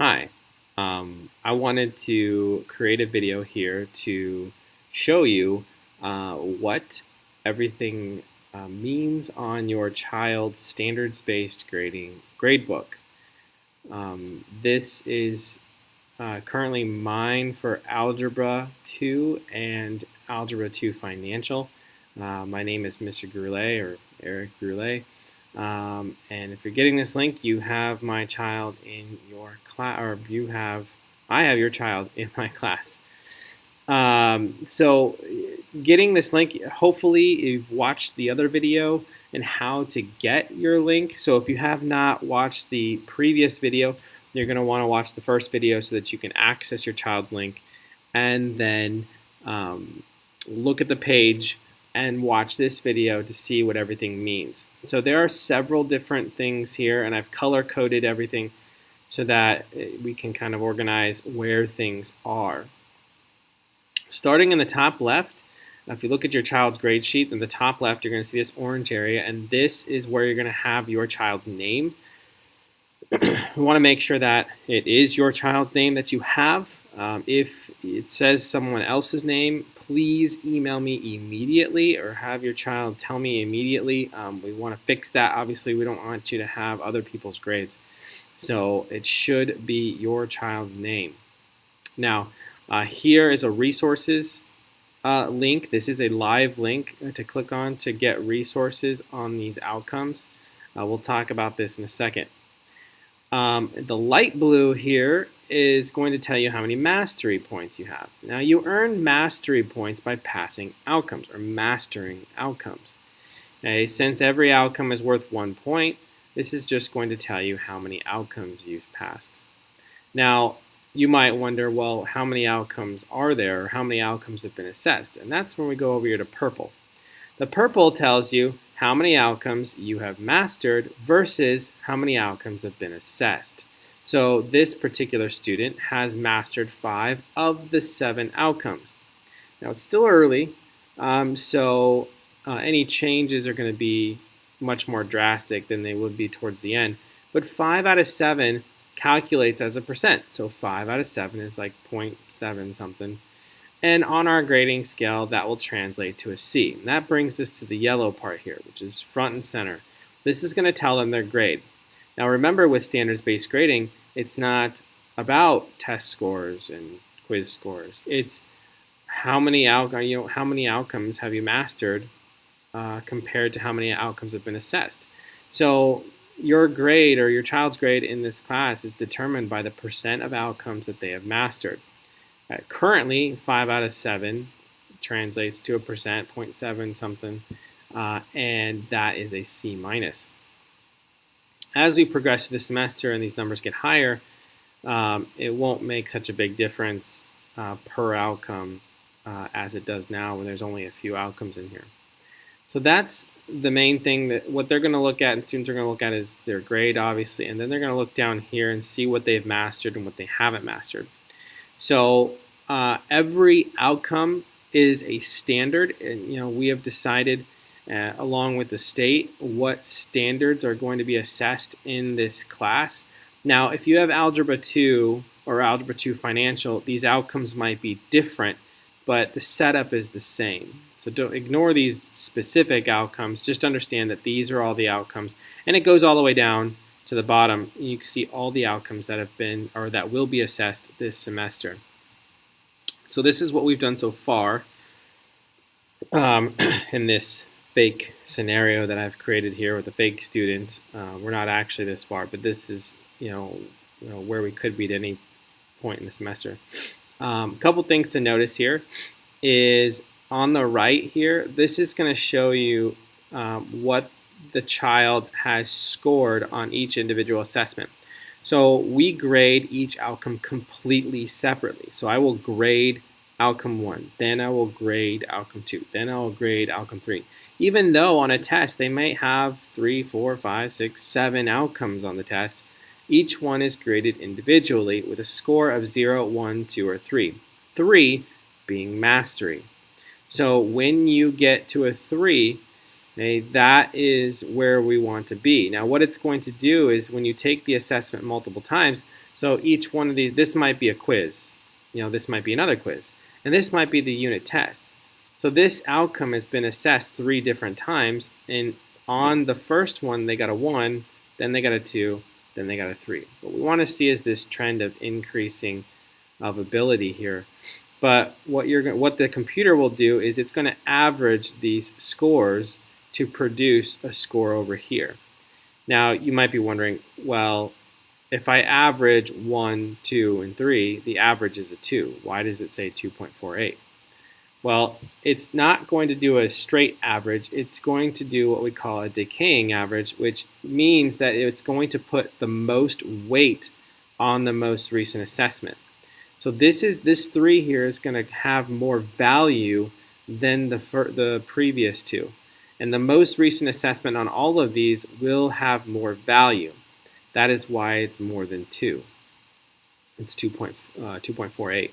Hi, I wanted to create a video here to show you what everything means on your child's standards-based grading gradebook. This is currently mine for Algebra 2 and Algebra 2 Financial. My name is Mr. Goulet or Eric Goulet. And if you're getting this link, you have my child in your class, or I have your child in my class. So getting this link, hopefully you've watched the other video and how to get your link. So if you have not watched the previous video, you're going to want to watch the first video so that you can access your child's link, and then look at the page and watch this video to see what everything means. So there are several different things here, and I've color-coded everything so that we can kind of organize where things are. Starting in the top left, if you look at your child's grade sheet, in the top left you're going to see this orange area, and this is where you're going to have your child's name. We want to make sure that it is your child's name that you have. If it says someone else's name, please email me immediately or have your child tell me immediately. We want to fix that. Obviously, we don't want you to have other people's grades. So it should be your child's name. Now, here is a resources link. This is a live link to click on to get resources on these outcomes. We'll talk about this in a second. The light blue here is going to tell you how many mastery points you have. Now, you earn mastery points by passing outcomes or mastering outcomes. Okay, since every outcome is worth 1 point, this is just going to tell you how many outcomes you've passed. Now, you might wonder, well, how many outcomes are there, or how many outcomes have been assessed? And that's when we go over here to purple. The purple tells you how many outcomes you have mastered versus how many outcomes have been assessed. So this particular student has mastered 5 of the 7 outcomes. Now it's still early, so any changes are going to be much more drastic than they would be towards the end. But 5 out of 7 calculates as a percent. So 5 out of 7 is like 0.7 something. And on our grading scale, that will translate to a C. And that brings us to the yellow part here, which is front and center. This is going to tell them their grade. Now remember, with standards-based grading, it's not about test scores and quiz scores. It's how many outcomes have you mastered compared to how many outcomes have been assessed. So your grade, or your child's grade in this class, is determined by the percent of outcomes that they have mastered. Currently, 5 out of 7 translates to a percent, 0.7 something, and that is a C minus. As we progress through the semester and these numbers get higher, it won't make such a big difference per outcome as it does now when there's only a few outcomes in here. So that's the main thing, that what they're going to look at and students are going to look at is their grade, obviously, and then they're going to look down here and see what they've mastered and what they haven't mastered. So every outcome is a standard, and we have decided along with the state what standards are going to be assessed in this class. Now, if you have Algebra 2 or Algebra 2 Financial, these outcomes might be different, but the setup is the same. So don't ignore these specific outcomes. Just understand that these are all the outcomes, and it goes all the way down to the bottom. You can see all the outcomes that have been or that will be assessed this semester. So this is what we've done so far in this fake scenario that I've created here with a fake student. We're not actually this far, but this is where we could be at any point in the semester. A couple things to notice here is on the right here, this is going to show you what the child has scored on each individual assessment. So we grade each outcome completely separately. So I will grade outcome 1, then I will grade outcome 2, then I will grade outcome 3. Even though on a test they might have 3, 4, 5, 6, 7 outcomes on the test, each one is graded individually with a score of 0, 1, 2, or 3. 3 being mastery. So when you get to a 3, okay, that is where we want to be. Now what it's going to do is when you take the assessment multiple times, So each one of these, this might be a quiz, this might be another quiz, and this might be the unit test. So this outcome has been assessed 3 different times, and on the first one they got a 1, then they got a 2, then they got a 3. What we want to see is this trend of increasing of ability here. But what the computer will do is it's going to average these scores to produce a score over here. Now you might be wondering, well, if I average 1, 2, and 3, the average is a 2. Why does it say 2.48? Well, it's not going to do a straight average. It's going to do what we call a decaying average, which means that it's going to put the most weight on the most recent assessment. So this 3 here is going to have more value than the previous 2. And the most recent assessment on all of these will have more value. That is why it's more than 2. It's 2.48.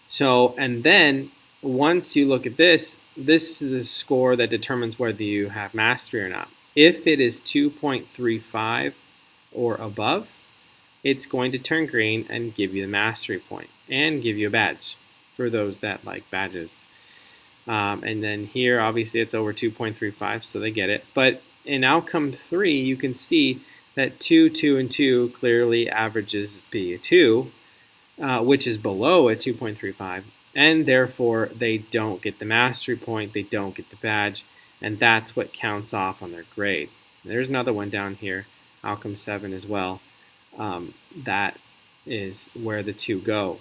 So, and then once you look at this is a score that determines whether you have mastery or not. If it is 2.35 or above, it's going to turn green and give you the mastery point and give you a badge for those that like badges. And then here, obviously, it's over 2.35, so they get it. But in outcome 3, you can see that 2, 2, and 2 clearly averages be a 2, which is below a 2.35, and therefore they don't get the mastery point, they don't get the badge, and that's what counts off on their grade. There's another one down here, outcome 7 as well. That is where the 2 go.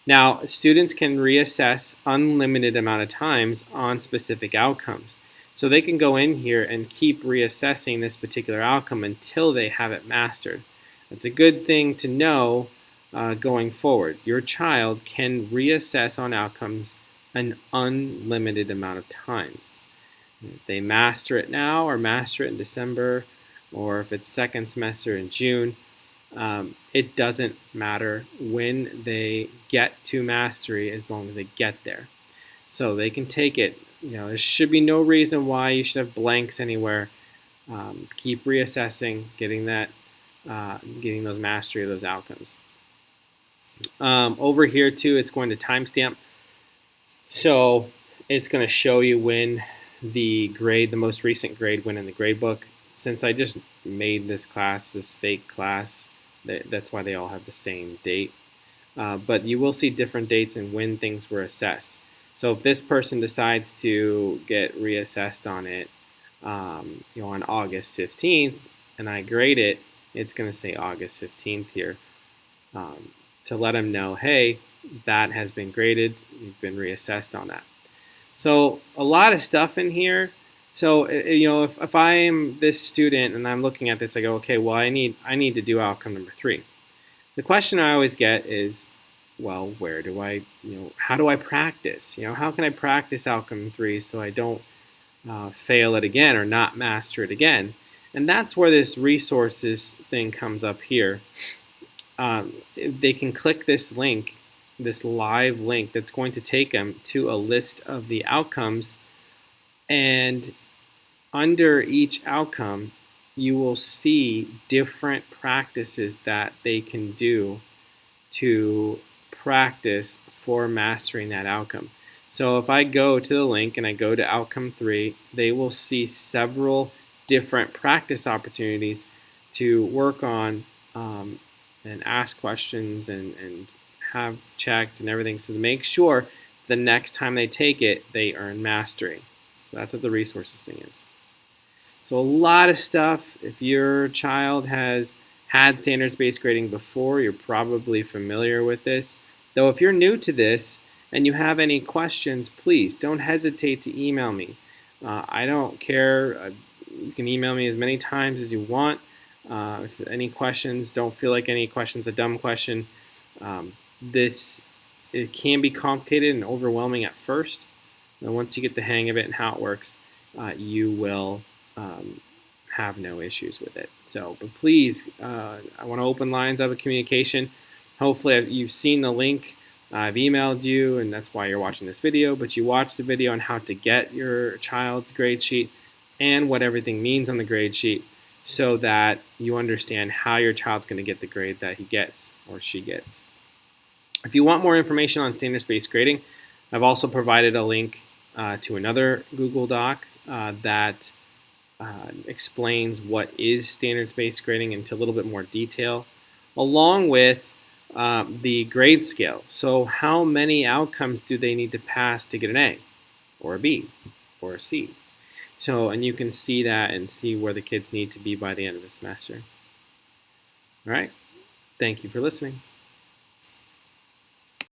Now, students can reassess unlimited amount of times on specific outcomes. So they can go in here and keep reassessing this particular outcome until they have it mastered. That's a good thing to know going forward. Your child can reassess on outcomes an unlimited amount of times. If they master it now or master it in December, or if it's second semester in June, it doesn't matter when they get to mastery as long as they get there. So they can take it. There should be no reason why you should have blanks anywhere. Keep reassessing, getting those mastery of those outcomes. Over here too, it's going to timestamp. So it's going to show you when the most recent grade went in the gradebook. Since I just made this class, this fake class, that's why they all have the same date. But you will see different dates and when things were assessed. So if this person decides to get reassessed on it, on August 15th, and I grade it, it's going to say August 15th here to let them know, hey, that has been graded, you've been reassessed on that. So a lot of stuff in here. So if I am this student and I'm looking at this, I go, okay, well I need to do outcome number 3. The question I always get is, well, where do I, how do I practice? How can I practice outcome 3 so I don't fail it again or not master it again? And that's where this resources thing comes up here. They can click this link, this live link that's going to take them to a list of the outcomes, and under each outcome you will see different practices that they can do to practice for mastering that outcome. So if I go to the link and I go to outcome 3, they will see several different practice opportunities to work on and ask questions and have checked and everything, so to make sure the next time they take it, they earn mastery. So that's what the resources thing is. So a lot of stuff. If your child has had standards-based grading before, you're probably familiar with this. Though if you're new to this and you have any questions, please don't hesitate to email me. I don't care. You can email me as many times as you want. If any questions, don't feel like any question's a dumb question. It can be complicated and overwhelming at first. And once you get the hang of it and how it works, you will have no issues with it. So, but please, I want to open lines of communication. Hopefully you've seen the link. I've emailed you, and that's why you're watching this video, but you watched the video on how to get your child's grade sheet and what everything means on the grade sheet. so that you understand how your child's going to get the grade that he gets or she gets. If you want more information on standards-based grading, I've also provided a link to another Google Doc that explains what is standards-based grading into a little bit more detail, along with the grade scale. So how many outcomes do they need to pass to get an A or a B or a C? So, and you can see that and see where the kids need to be by the end of the semester. All right. Thank you for listening.